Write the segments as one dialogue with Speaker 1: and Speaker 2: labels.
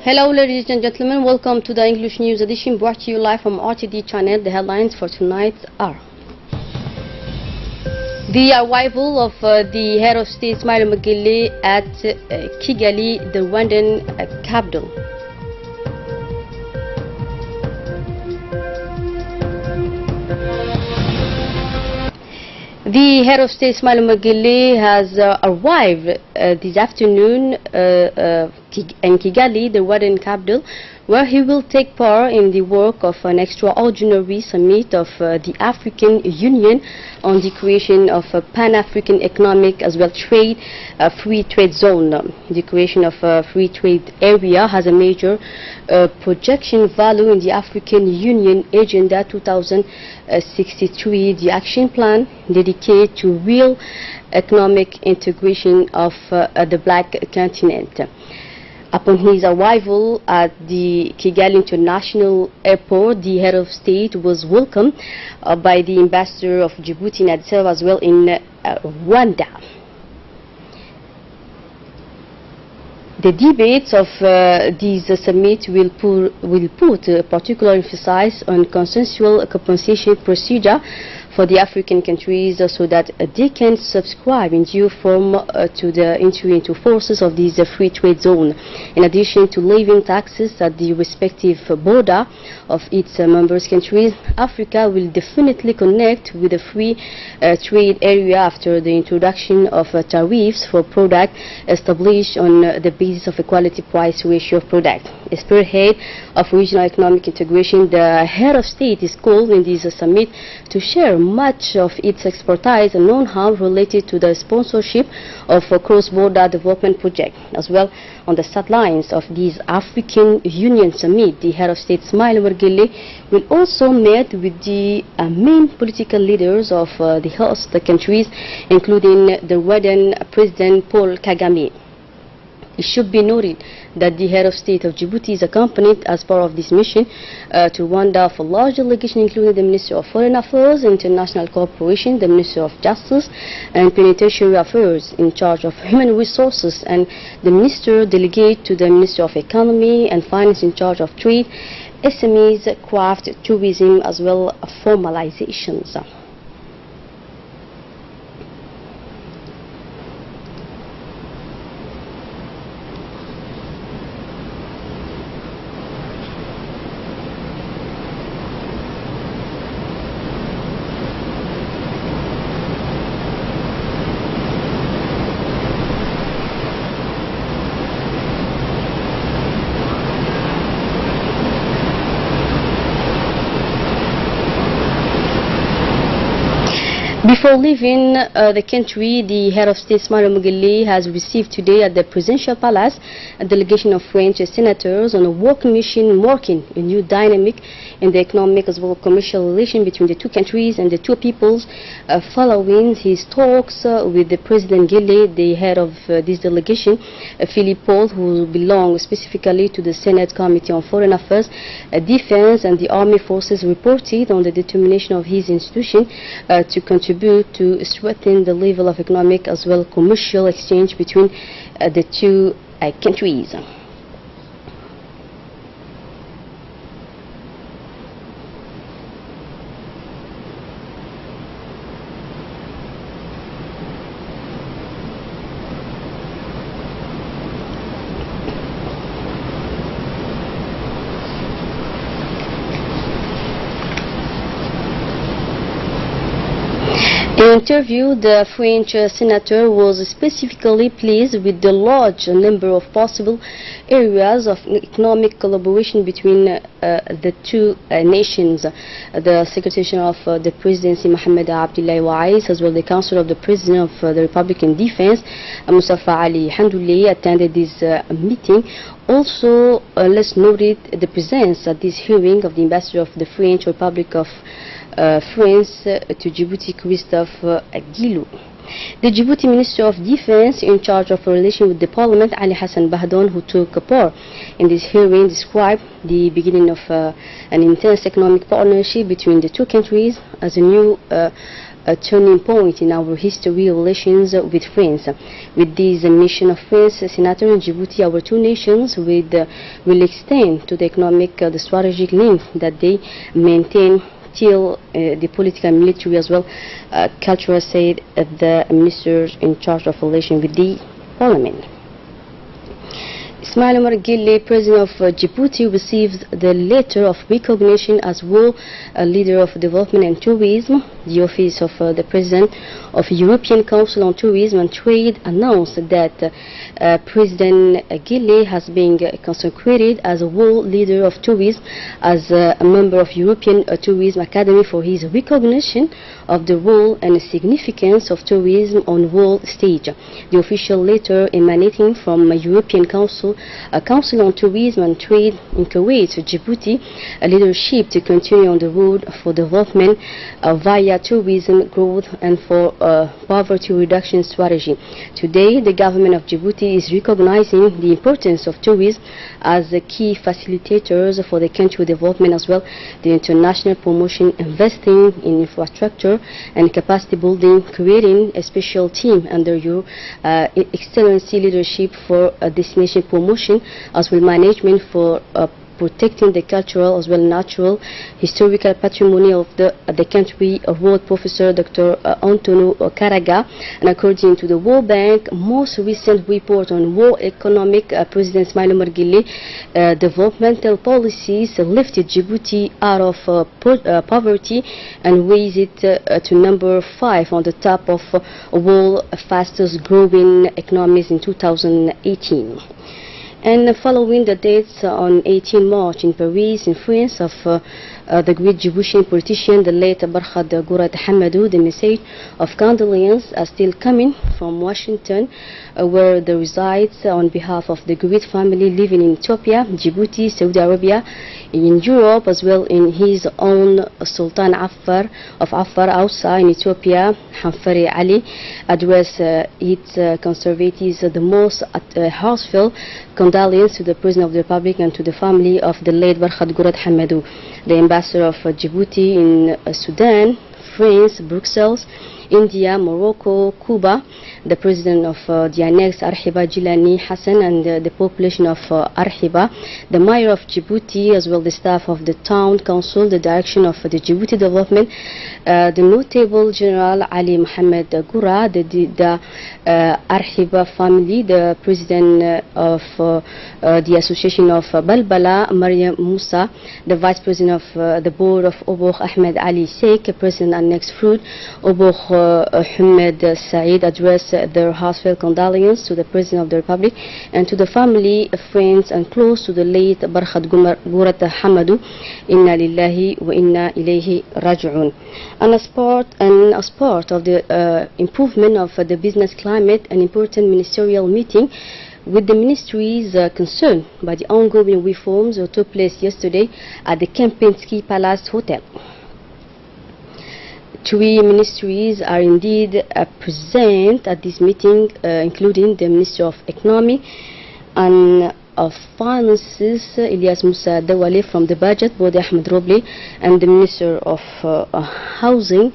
Speaker 1: Hello ladies and gentlemen, welcome to the English News Edition brought to you live from RTD channel. The headlines for tonight are: the arrival of the head of state Ismail Magile at Kigali, the Rwandan capital. The head of state Ismail Magile has arrived this afternoon in Kigali, the Rwandan capital, where he will take part in the work of an extraordinary summit of the African Union on the creation of a Pan-African economic as well free trade zone. The creation of a free trade area has a major projection value in the African Union Agenda 2063, the action plan dedicated to real economic integration of the Black continent. Upon his arrival at the Kigali International Airport, the head of state was welcomed by the ambassador of Djibouti in Addis Ababa as well in Rwanda. The debates of this summit will put particular emphasis on consensual compensation procedure for the African countries so that they can subscribe in due form to the entry into forces of this free trade zone. In addition to levying taxes at the respective border of its members countries, Africa will definitely connect with the free trade area after the introduction of tariffs for products established on the basis of equality price ratio of product. A spearhead of regional economic integration, the head of state is called in this summit to share much of its expertise and know-how related to the sponsorship of a cross-border development project. As well, on the sidelines of this African Union summit, the head of state Ismail Magile will also meet with the main political leaders of the host countries, including the Rwandan President Paul Kagame. It should be noted that the head of state of Djibouti is accompanied as part of this mission to Rwanda for large delegation, including the Minister of Foreign Affairs, International Cooperation, the Minister of Justice and Penitentiary Affairs in charge of Human Resources, and the Minister delegate to the Minister of Economy and Finance in charge of Trade, SMEs, Craft, Tourism, as well as formalizations. Before leaving the country, the head of state Ismail Magile has received today at the Presidential Palace a delegation of French senators on a working mission marking a new dynamic in the economic as well as commercial relation between the two countries and the two peoples. Following his talks with the President Gile, the head of this delegation, Philippe Paul, who belongs specifically to the Senate Committee on Foreign Affairs, Defense and the Army Forces, reported on the determination of his institution to contribute to strengthen the level of economic as well as commercial exchange between the two countries. In an interview, the French senator was specifically pleased with the large number of possible areas of economic collaboration between the two nations. The Secretary of the Presidency, Mohamed Abdullahi Wais, as well as the Council of the President of the Republican Defense, Mustafa Ali Hamdoulay, attended this meeting. Also, let's note the presence at this hearing of the Ambassador of the French Republic of France to Djibouti, Christophe Guilou. The Djibouti Minister of Defense in charge of relations with the Parliament, Ali Hassan Bahdon, who took part in this hearing, described the beginning of an intense economic partnership between the two countries as a new turning point in our history relations with France. With this nation of France, Senator, in Djibouti, our two nations will extend to the economic, the strategic link that they maintain till the political and military as well, cultural, said the ministers in charge of relations with the Parliament. Ismail Omar Guelleh, President of Djibouti, received the letter of recognition as world leader of development and tourism. The Office of the President of European Council on Tourism and Trade announced that President Guelleh has been consecrated as a world leader of tourism as a member of European Tourism Academy for his recognition of the role and significance of tourism on world stage. The official letter emanating from European Council on Tourism and Trade encouraged Djibouti leadership to continue on the road for development via tourism growth and for poverty reduction strategy. Today, the government of Djibouti is recognizing the importance of tourism as the key facilitators for the country development as well, the international promotion, investing in infrastructure and capacity building, creating a special team under your excellency leadership for destination promotion as well management for protecting the cultural as well natural historical patrimony of the country, wrote Professor Dr. Antonio Caraga. And according to the World Bank most recent report on world economic, President Ismail Omar Guelleh developmental policies lifted Djibouti out of poverty and raised it to number 5 on the top of world fastest growing economies in 2018. And following the dates on 18 March in Paris, in France, of the great Djiboutian politician, the late Barkhad Gourat Hamadou, the message of condolence are still coming from Washington, where they resides on behalf of the great family living in Ethiopia, Djibouti, Saudi Arabia, in Europe, as well in his own Sultan of Afar outside in Ethiopia, Hanfari Ali, addressed its conservatives the most heartfelt condolence to the President of the Republic and to the family of the late Barkhad Gourat Hamadou. The ambassador of Djibouti in Sudan, France, Brussels, India, Morocco, Cuba, the president of the annex Arhiba Jilani Hassan and the population of Arhiba, the mayor of Djibouti, as well the staff of the town council, the direction of the Djibouti development, the notable General Ali Mohammed Goura, the Arhiba family, the president of the association of Balbala, Mariam Musa, the vice president of the board of Obokh Ahmed Ali Sheikh, president annex Fruit, Obokh Ahmed Saeed, addressed their heartfelt condolence to the President of the Republic and to the family, friends and close to the late Barkhad Gourat Hamadou. Inna lillahi wa inna ilayhi raji'un. And as part of the improvement of the business climate, an important ministerial meeting with the ministries concerned by the ongoing reforms took place yesterday at the Kempinski Palace Hotel. 3 ministries are indeed present at this meeting, including the Minister of Economy and of Finances, Ilyas Musa Dawale from the Budget, Bode Ahmed Roble, and the Minister of Housing,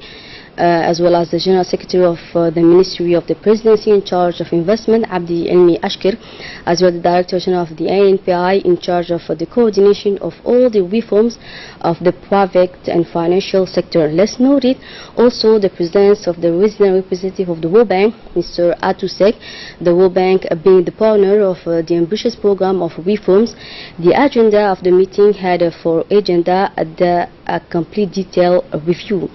Speaker 1: as well as the General Secretary of the Ministry of the Presidency in charge of Investment, Abdi Elmi Ashkir, as well as the Director General of the ANPI in charge of the coordination of all the reforms of the private and financial sector. Let's note it also the presence of the resident representative of the World Bank, Mr. Atusek, the World Bank being the partner of the ambitious program of reforms. The agenda of the meeting had for agenda a complete detailed review.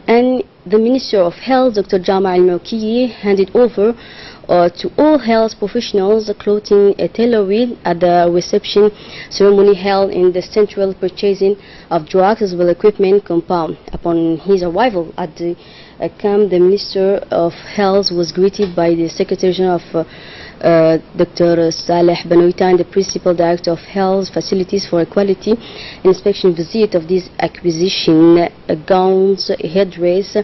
Speaker 1: And the Minister of Health, Dr. Jama Al-Mawkiyi, handed over to all health professionals clothing tailored at the reception ceremony held in the Central Purchasing of Drugs as well equipment compound. Upon his arrival at the camp, the Minister of Health was greeted by the Secretary General of Dr. Saleh Banoita and the Principal Director of Health Facilities for a quality inspection visit of this acquisition, gowns, headdress,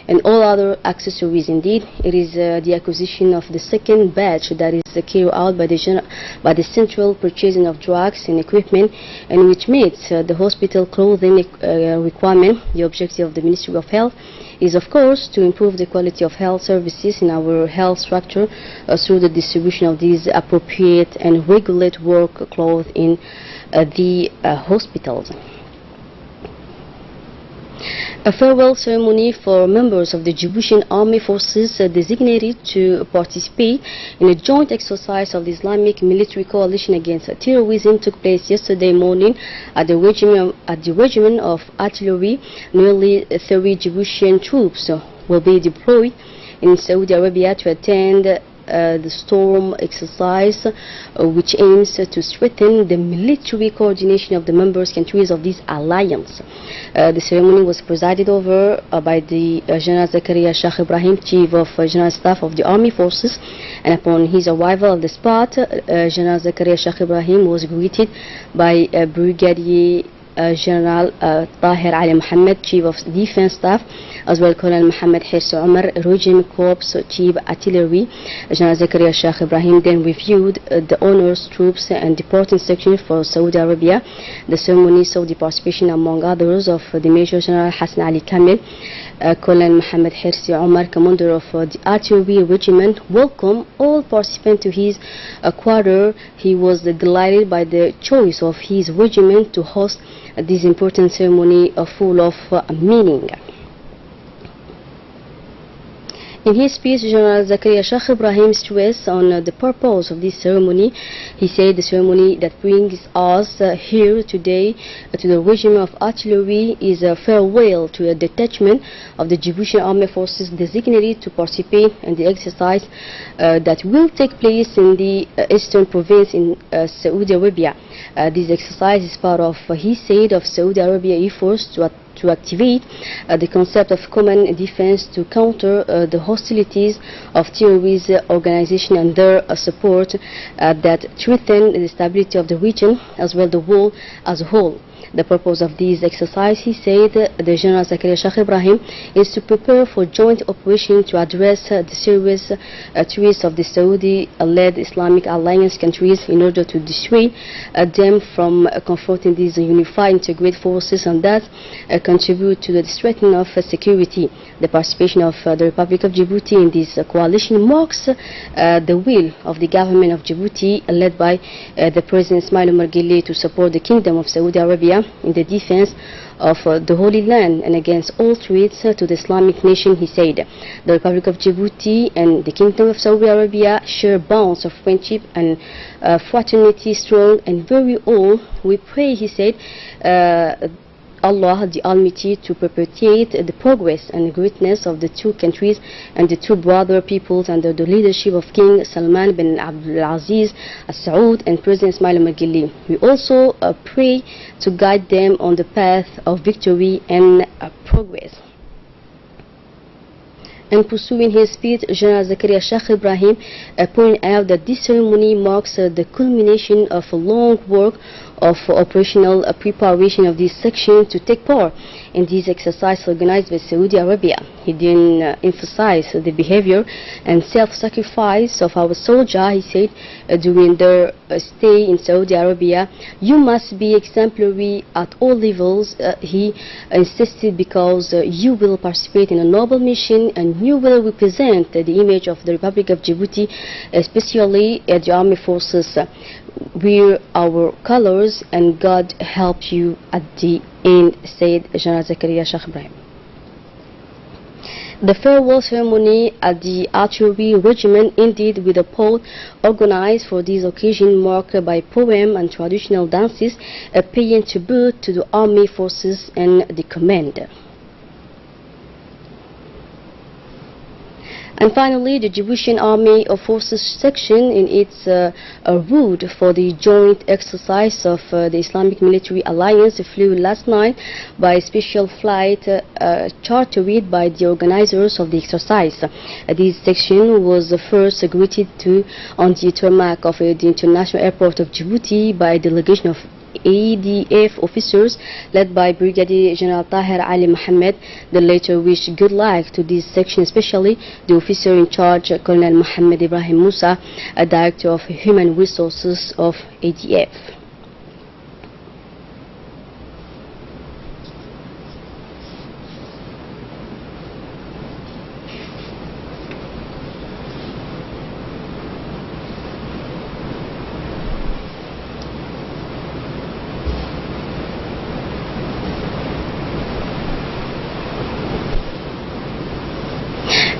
Speaker 1: and all other accessories. Indeed, it is the acquisition of the second batch that is carried out by the Central Purchasing of Drugs and Equipment, and which meets the hospital clothing requirement. The objective of the Ministry of Health is, of course, to improve the quality of health services in our health structure through the distribution of these appropriate and regulate work clothes in the hospitals. A farewell ceremony for members of the Djiboutian Army Forces designated to participate in a joint exercise of the Islamic Military Coalition against terrorism took place yesterday morning at the regiment of artillery. Nearly 30 Djiboutian troops will be deployed in Saudi Arabia to attend the storm exercise, which aims to strengthen the military coordination of the member countries of this alliance. The ceremony was presided over by the General Zakaria Sheikh Ibrahim, Chief of General Staff of the Army Forces, and upon his arrival at the spot, General Zakaria Sheikh Ibrahim was greeted by Brigadier General Tahir Ali Mohammed, Chief of Defense Staff, as well Colonel Mohammed Hirsi Omar, Regiment Corps Chief Artillery. General Zakaria Sheikh Ibrahim then reviewed the honors troops and deporting section for Saudi Arabia. The ceremony saw the participation, among others, of the Major General Hassan Ali Kamel, Colonel Mohammed Hirsi Omar, commander of the artillery regiment. Welcome all participants to his quarter. He was delighted by the choice of his regiment to host this important ceremony full of meaning. In his speech, General Zakaria Sheikh Ibrahim stressed on the purpose of this ceremony. He said the ceremony that brings us here today to the regiment of artillery is a farewell to a detachment of the Djiboutian Army Forces designated to participate in the exercise that will take place in the eastern province in Saudi Arabia. This exercise is part of, he said, of Saudi Arabia efforts to activate the concept of common defense to counter the hostilities of terrorist organizations and their support that threaten the stability of the region as well the world as a whole. The purpose of this exercise, he said, the General Zakaria Sheikh Ibrahim, is to prepare for joint operation to address the serious threats of the Saudi-led Islamic alliance countries in order to dissuade them from confronting these unified integrated forces and that contribute to the strengthening of security. The participation of the Republic of Djibouti in this coalition marks the will of the government of Djibouti, led by the President Ismail Omar Guelleh, to support the Kingdom of Saudi Arabia in the defense of the Holy Land and against all threats to the Islamic nation, he said. The Republic of Djibouti and the Kingdom of Saudi Arabia share bonds of friendship and fraternity strong and very old. We pray, he said, Allah the Almighty to perpetuate the progress and greatness of the two countries and the two brother peoples under the leadership of King Salman bin Abdul Aziz Al Saud and President Ismail Omar Guelleh. We also pray to guide them on the path of victory and progress. And pursuing his speech, General Zakaria Sheikh Ibrahim pointed out that this ceremony marks the culmination of a long work of operational preparation of this section to take part in this exercise organized by Saudi Arabia. He then emphasized the behavior and self-sacrifice of our soldiers. He said during their stay in Saudi Arabia, you must be exemplary at all levels, he insisted, because you will participate in a noble mission and you will represent the image of the Republic of Djibouti, especially the army forces. Wear our colors and God help you at the end, said General Zakaria Sheikh Ibrahim. The farewell ceremony at the artillery regiment ended with a poll organized for this occasion, marked by poem and traditional dances, paying tribute to the army forces and the commander. And finally, the Djiboutian Army Forces section in its route for the joint exercise of the Islamic Military Alliance flew last night by a special flight chartered by the organizers of the exercise. This section was first greeted on the tarmac of the International Airport of Djibouti by a delegation of ADF officers led by Brigadier General Tahir Ali Mohammed. The latter wished good luck to this section, especially the officer in charge, Colonel Mohammed Ibrahim Musa, a Director of Human Resources of ADF.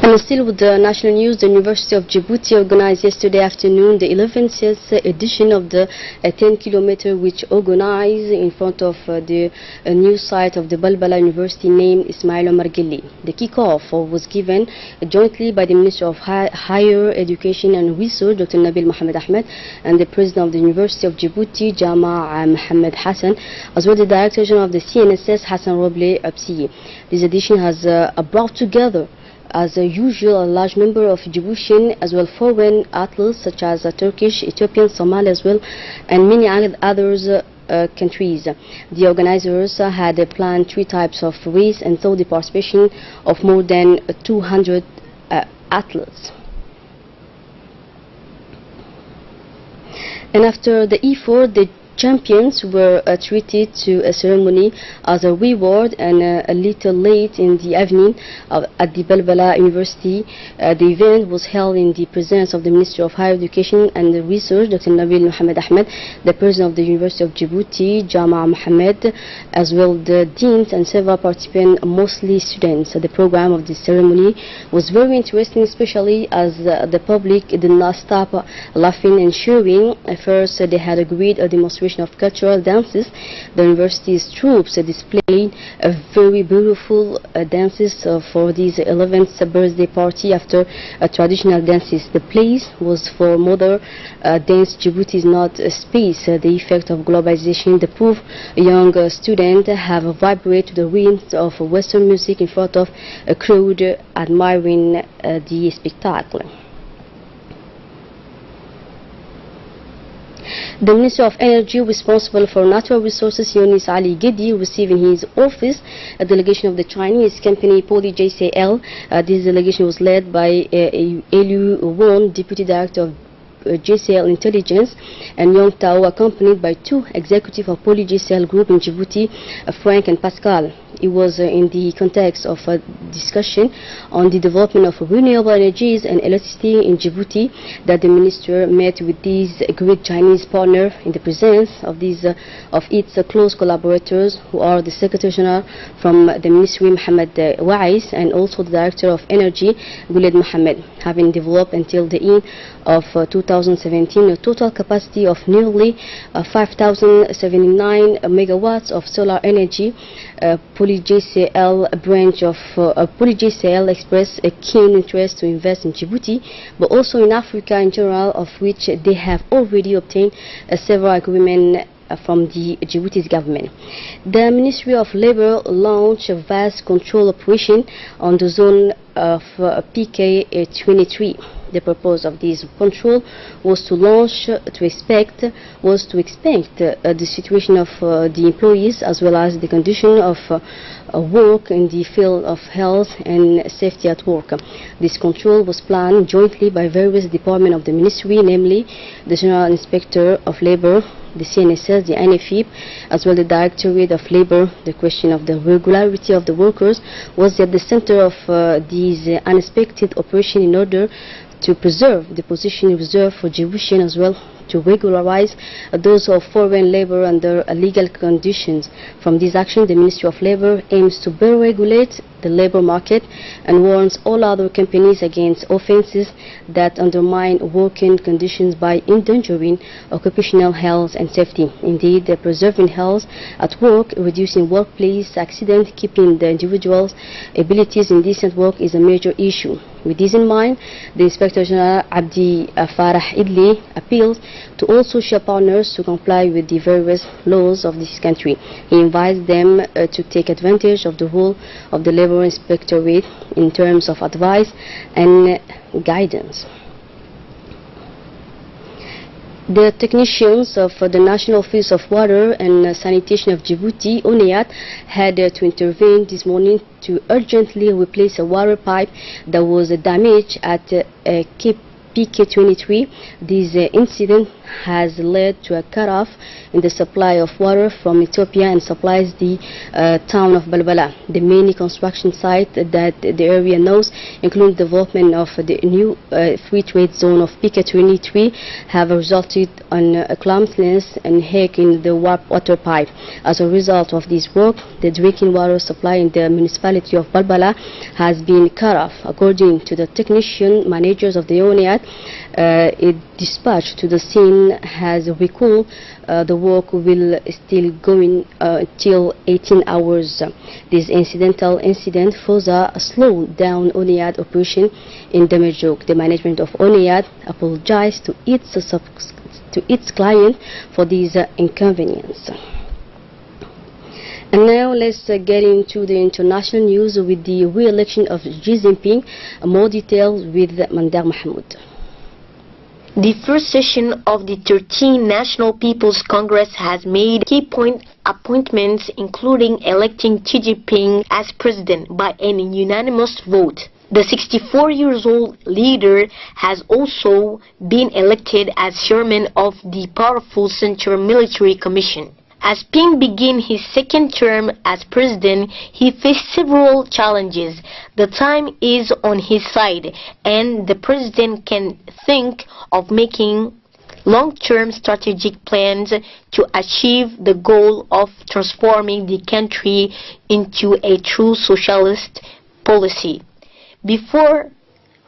Speaker 1: And still with the national news, the University of Djibouti organized yesterday afternoon the 11th edition of the 10-kilometer which organized in front of the new site of the Balbala University named Ismail Omar Gili. The kickoff was given jointly by the Minister of Higher Education and Research, Dr. Nabil Mohammed Ahmed, and the President of the University of Djibouti, Jama Mohammed Hassan, as well as the Director General of the CNSS, Hassan Roble Absiyi. This edition has brought together as usual a large number of Djiboutian as well foreign athletes such as Turkish, Ethiopian, Somali as well, and many others countries. The organizers had planned 3 types of race and saw the participation of more than 200 athletes. And after the effort, the champions were treated to a ceremony as a reward, and a little late in the evening at the Balbala University, the event was held in the presence of the Minister of Higher Education and Research, Dr. Nabil Mohammed Ahmed, the President of the University of Djibouti, Jama Mohammed, as well the deans and several participants, mostly students. The program of the ceremony was very interesting, especially as the public did not stop laughing and cheering. First, they had agreed a demonstration of cultural dances. The university's troops displayed a very beautiful dances for this 11th birthday party after traditional dances. The place was for Mother Dance Djibouti is not a space. The effect of globalization, the proof young students have vibrated to the rhythms of Western music in front of a crowd admiring the spectacle. The Minister of Energy responsible for natural resources, Yunis Ali Gedi, received in his office a delegation of the Chinese company Poly JCL. This delegation was led by Eliu Won, Deputy Director of JCL Intelligence, and Yong Tao, accompanied by 2 executives of Poly JCL Group in Djibouti, Frank and Pascal. It was in the context of a discussion on the development of renewable energies and electricity in Djibouti that the minister met with these great Chinese partner in the presence of its close collaborators, who are the Secretary General from the Ministry, Mohammed Wais, and also the Director of Energy, Guled Mohammed, having developed until the end of 2017 a total capacity of nearly 5,079 megawatts of solar energy. Poly JCL branch of Poly JCL expressed a keen interest to invest in Djibouti, but also in Africa in general, of which they have already obtained several agreements from the Djibouti's government. The Ministry of Labour launched a vast control operation on the zone of PK23. The purpose of this control was to expect the situation of the employees as well as the condition of work in the field of health and safety at work. This control was planned jointly by various departments of the ministry, namely the General Inspector of Labour, the CNSS, the NFIP, as well as the Directorate of Labour. The question of the regularity of the workers was at the center of these unexpected operation in order to preserve the position reserved for Djiboutian, as well to regularize those of foreign labor under legal conditions. From this action, the Ministry of Labour aims to better regulate the labor market and warns all other companies against offenses that undermine working conditions by endangering occupational health and safety. Indeed, preserving health at work, reducing workplace accidents, keeping the individual's abilities in decent work is a major issue. With this in mind, the Inspector General Abdi Farah Idli appeals to all social partners to comply with the various laws of this country. He invites them to take advantage of the role of the Labor Inspectorate in terms of advice and guidance. The technicians of the National Office of Water and Sanitation of Djibouti, ONEAT, had to intervene this morning to urgently replace a water pipe that was damaged at Cape PK23. This incident has led to a cut-off in the supply of water from Ethiopia and supplies the town of Balbala. The main construction site that the area knows, including development of the new free trade zone of PK23, have resulted in clumsiness and hack in the water pipe. As a result of this work, the drinking water supply in the municipality of Balbala has been cut off. According to the technician managers of the ONEAT, it dispatched to the scene has recalled the work will still going till 18 hours. This incidental incident further slowed down ONEAT operation in Damajuk. The management of ONEAT apologized to its client for this inconvenience. And now let's get into the international news with the re-election of Xi Jinping. More details with Mandar Mahmoud.
Speaker 2: The first session of the 13th National People's Congress has made key appointments, including electing Xi Jinping as president by an unanimous vote. The 64-year-old leader has also been elected as chairman of the powerful Central Military Commission. As Ping began his second term as president, he faced several challenges. The time is on his side, and the president can think of making long-term strategic plans to achieve the goal of transforming the country into a true socialist policy. Before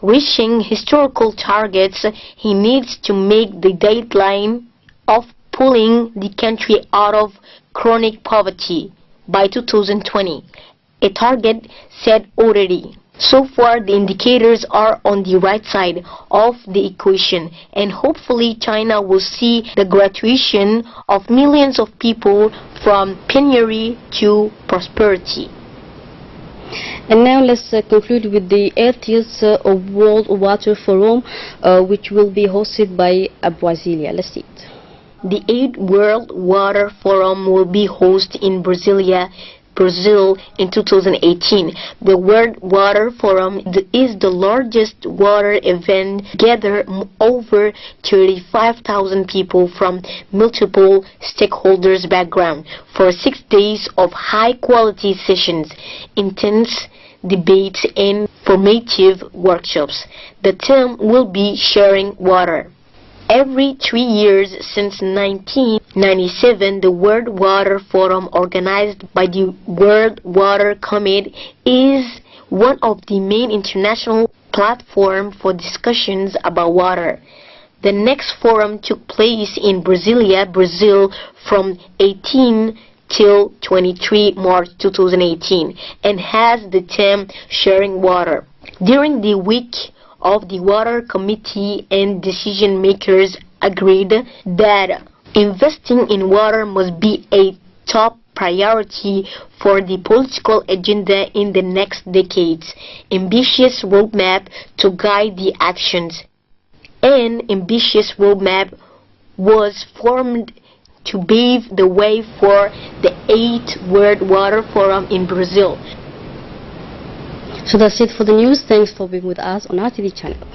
Speaker 2: reaching historical targets, he needs to make the deadline of pulling the country out of chronic poverty by 2020, a target set already. So far, the indicators are on the right side of the equation, and hopefully China will see the graduation of millions of people from penury to prosperity.
Speaker 1: And now let's conclude with the 80th World Water Forum, which will be hosted by Brasilia. Let's see it.
Speaker 2: The 8th World Water Forum will be hosted in Brasilia, Brazil in 2018. The World Water Forum is the largest water event, gathering over 35,000 people from multiple stakeholders' backgrounds for 6 days of high-quality sessions, intense debates, and formative workshops. The theme will be sharing water. Every 3 years since 1997, the World Water Forum, organized by the World Water Committee, is one of the main international platforms for discussions about water. The next forum took place in Brasilia, Brazil from 18 till 23 March 2018 and has the theme Sharing Water. During the week of the Water Committee and decision makers agreed that investing in water must be a top priority for the political agenda in the next decades. Ambitious roadmap to guide the actions. An ambitious roadmap was formed to pave the way for the 8th World Water Forum in Brazil.
Speaker 1: So that's it for the news. Thanks for being with us on RTD channel.